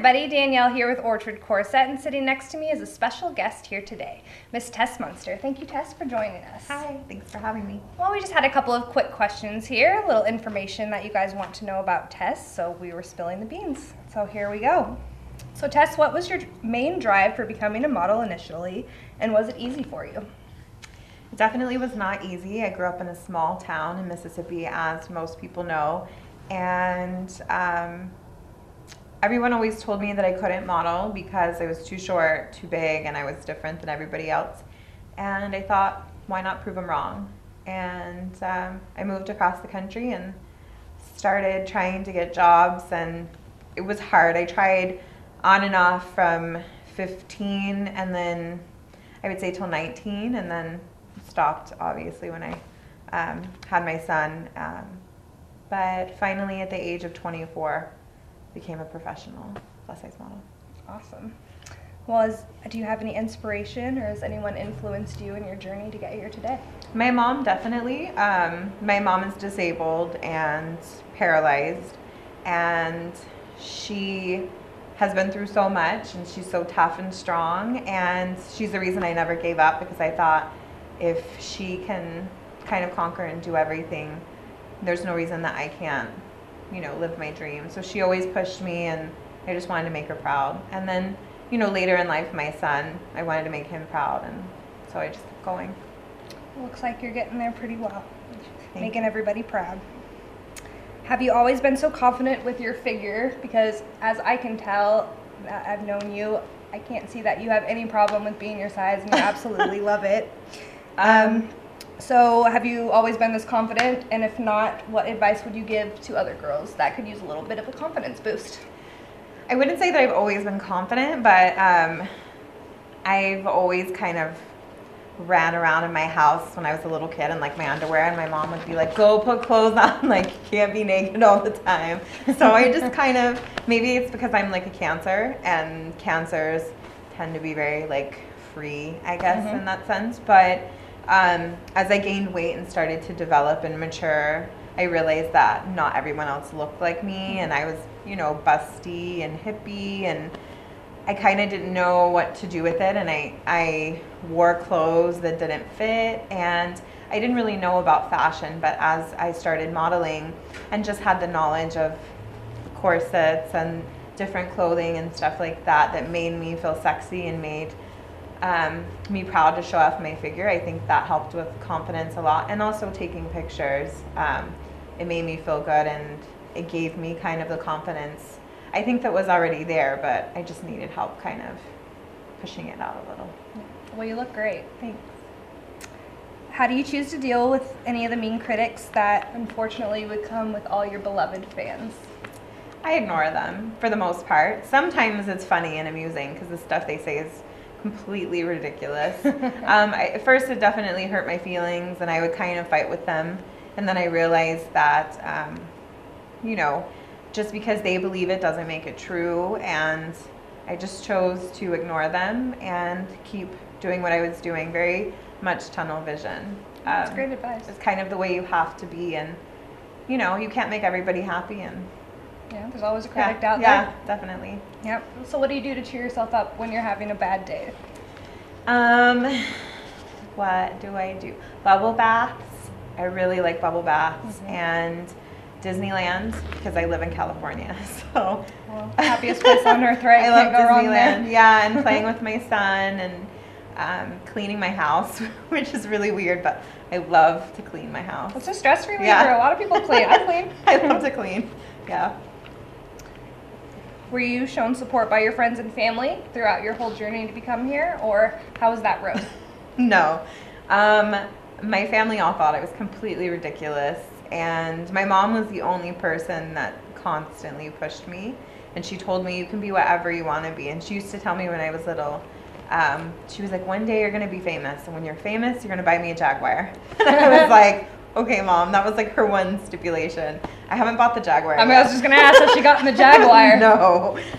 everybody. Danielle here with Orchard Corset, and sitting next to me is a special guest here today, Miss Tess Munster. Thank you, Tess, for joining us. Hi, thanks for having me. Well, we just had a couple of quick questions here, a little information that you guys want to know about Tess, so we were spilling the beans. So here we go. So Tess, what was your main drive for becoming a model initially, and was it easy for you? It definitely was not easy. I grew up in a small town in Mississippi, as most people know, and everyone always told me that I couldn't model because I was too short, too big, and I was different than everybody else. And I thought, why not prove them wrong? And I moved across the country and started trying to get jobs, and it was hard. I tried on and off from 15 and then I would say till 19, and then stopped obviously when I had my son. But finally at the age of 24, became a professional plus-size model. Awesome. Well, do you have any inspiration, or has anyone influenced you in your journey to get here today? My mom, definitely. My mom is disabled and paralyzed, and she has been through so much, and she's so tough and strong, and she's the reason I never gave up, because I thought if she can kind of conquer and do everything, there's no reason that I can't, you know, live my dream. So she always pushed me, and I just wanted to make her proud. And then, you know, later in life, my son, I wanted to make him proud, and so I just kept going. Looks like you're getting there pretty well, making everybody proud. Have you always been so confident with your figure? Because as I can tell, I've known you, I can't see that you have any problem with being your size, and you absolutely love it. So have you always been this confident? And if not, what advice would you give to other girls that could use a little bit of a confidence boost? I wouldn't say that I've always been confident, but I've always kind of ran around in my house when I was a little kid in like my underwear, and my mom would be like, go put clothes on, like you can't be naked all the time. So I just kind of, maybe it's because I'm like a Cancer, and Cancers tend to be very like free, I guess, in that sense. But as I gained weight and started to develop and mature, I realized that not everyone else looked like me, and I was, you know, busty and hippie, and I kind of didn't know what to do with it, and I wore clothes that didn't fit, and I didn't really know about fashion. But as I started modeling and just had the knowledge of corsets and different clothing and stuff like that that made me feel sexy and made me proud to show off my figure, I think that helped with confidence a lot. And also taking pictures, it made me feel good, and it gave me kind of the confidence I think that was already there, but I just needed help kind of pushing it out a little. Well, you look great. Thanks. How do you choose to deal with any of the mean critics that unfortunately would come with all your beloved fans? I ignore them for the most part. Sometimes it's funny and amusing because the stuff they say is completely ridiculous. At first it definitely hurt my feelings, and I would kind of fight with them. And then I realized that, you know, just because they believe it doesn't make it true, and I just chose to ignore them and keep doing what I was doing. Very much tunnel vision. That's great advice. It's kind of the way you have to be, and you know, you can't make everybody happy, and yeah, there's always a critic out there. Yeah, definitely. Yep. So what do you do to cheer yourself up when you're having a bad day? What do I do? Bubble baths. I really like bubble baths, and Disneyland, because I live in California. So, well, happiest place on earth, right? I love Can't go wrong Disneyland. there. Yeah, and playing with my son, and cleaning my house, which is really weird, but I love to clean my house. It's a stress reliever. Yeah. A lot of people clean. I clean. I love to clean. Yeah. Were you shown support by your friends and family throughout your whole journey to become here, or how was that road? No. My family all thought it was completely ridiculous, and my mom was the only person that constantly pushed me, and she told me you can be whatever you want to be. And she used to tell me when I was little, she was like, one day you're going to be famous, and when you're famous you're going to buy me a Jaguar. And I was like, okay mom, that was like her one stipulation. I haven't bought the Jaguar I mean, I was just going to ask how she got in the Jaguar.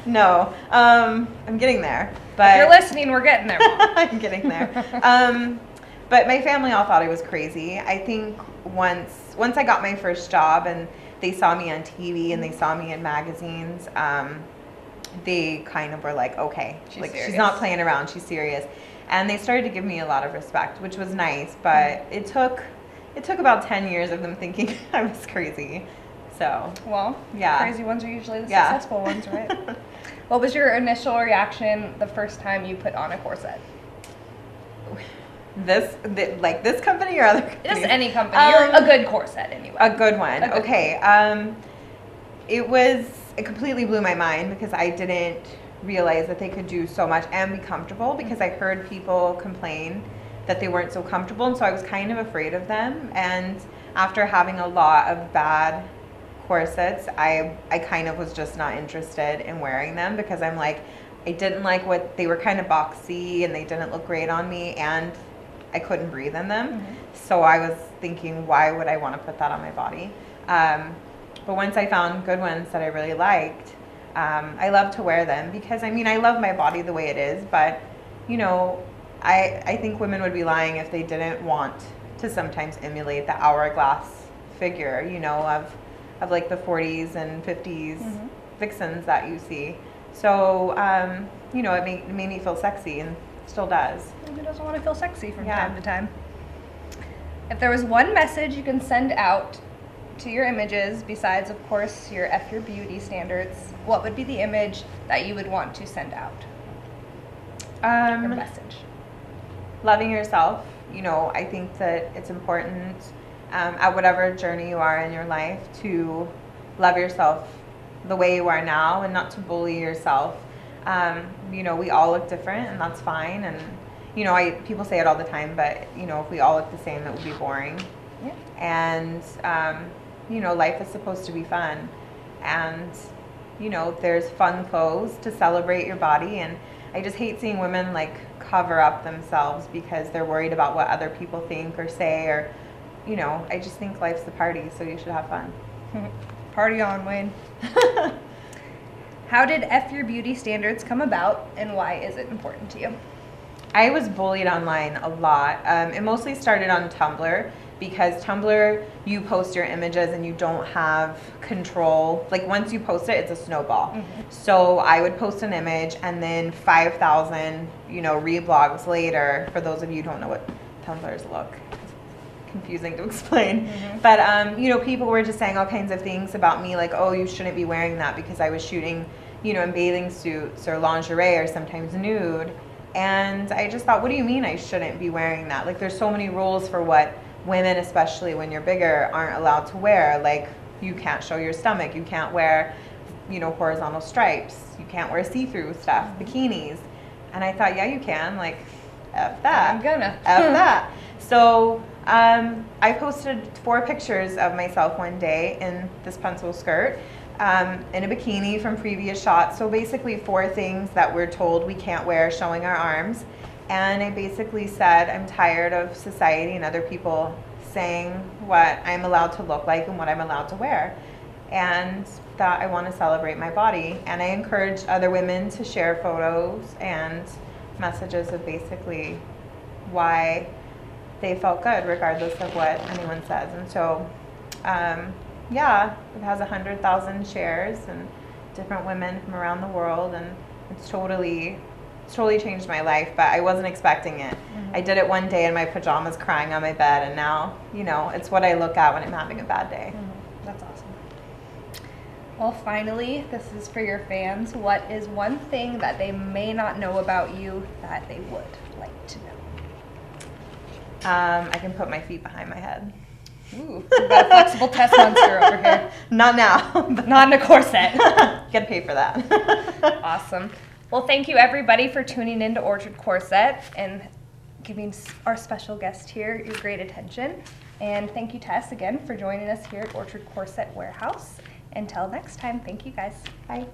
No. I'm getting there. But if you're listening, we're getting there, Mom. I'm getting there. But my family all thought I was crazy. I think once I got my first job and they saw me on TV and they saw me in magazines, they kind of were like, okay, like serious. she's not playing around, she's serious. And they started to give me a lot of respect, which was nice, but it took about 10 years of them thinking I was crazy. So, well, yeah. Crazy ones are usually the successful ones, right? What was your initial reaction the first time you put on a corset? Like this company or other companies? Just any company. A good corset, anyway. A good one. Okay. It completely blew my mind because I didn't realize that they could do so much and be comfortable, because I heard people complain that they weren't so comfortable, and so I was kind of afraid of them. And after having a lot of bad corsets, I kind of was just not interested in wearing them, because I'm like, I didn't like what they were, kind of boxy and they didn't look great on me, and I couldn't breathe in them. So I was thinking, why would I want to put that on my body? But once I found good ones that I really liked, I love to wear them, because I mean, I love my body the way it is, but you know, I think women would be lying if they didn't want to sometimes emulate the hourglass figure, you know, of like the 40s and 50s vixens that you see. So, you know, it made me feel sexy, and still does. Who doesn't want to feel sexy from time to time? If there was one message you can send out to your images, besides, of course, your F Your Beauty standards, what would be the image that you would want to send out? Your message. Loving yourself. You know, I think that it's important at whatever journey you are in your life to love yourself the way you are now, and not to bully yourself. You know, we all look different, and that's fine. And you know, people say it all the time, but you know, if we all look the same, it would be boring. Yeah. And you know, life is supposed to be fun, and you know, there's fun clothes to celebrate your body. And I just hate seeing women like cover up themselves because they're worried about what other people think or say, or you know, I just think life's the party, so you should have fun. Party on, Wayne. How did F Your Beauty Standards come about, and why is it important to you? I was bullied online a lot. It mostly started on Tumblr, because Tumblr, you post your images and you don't have control. Like once you post it, it's a snowball. So I would post an image, and then 5,000, you know, reblogs later, for those of you who don't know what Tumblrs look, confusing to explain. But you know, people were just saying all kinds of things about me, like, oh, you shouldn't be wearing that, because I was shooting, you know, in bathing suits or lingerie or sometimes nude. And I just thought, what do you mean I shouldn't be wearing that? Like, there's so many rules for what women, especially when you're bigger, aren't allowed to wear. Like, you can't show your stomach, you can't wear, you know, horizontal stripes, you can't wear see-through stuff, bikinis. And I thought, yeah, you can. Like, F that. I'm gonna. F that. So I posted 4 pictures of myself one day in this pencil skirt, in a bikini from previous shots. So basically 4 things that we're told we can't wear showing our arms. And I basically said, I'm tired of society and other people saying what I'm allowed to look like and what I'm allowed to wear. And that I want to celebrate my body. And I encourage other women to share photos and messages of basically why they felt good, regardless of what anyone says. And so, yeah, it has 100,000 shares and different women from around the world, and it's totally changed my life, but I wasn't expecting it. I did it one day in my pajamas crying on my bed, and now, you know, it's what I look at when I'm having a bad day. That's awesome. Well, finally, this is for your fans. What is one thing that they may not know about you that they would like to know? I can put my feet behind my head. Ooh, we've got a flexible Tess monster over here. Not now. But not in a corset. Gotta pay for that. Awesome. Well, thank you everybody for tuning in to Orchard Corset and giving our special guest here your great attention. And thank you, Tess, again for joining us here at Orchard Corset Warehouse. Until next time, thank you guys. Bye.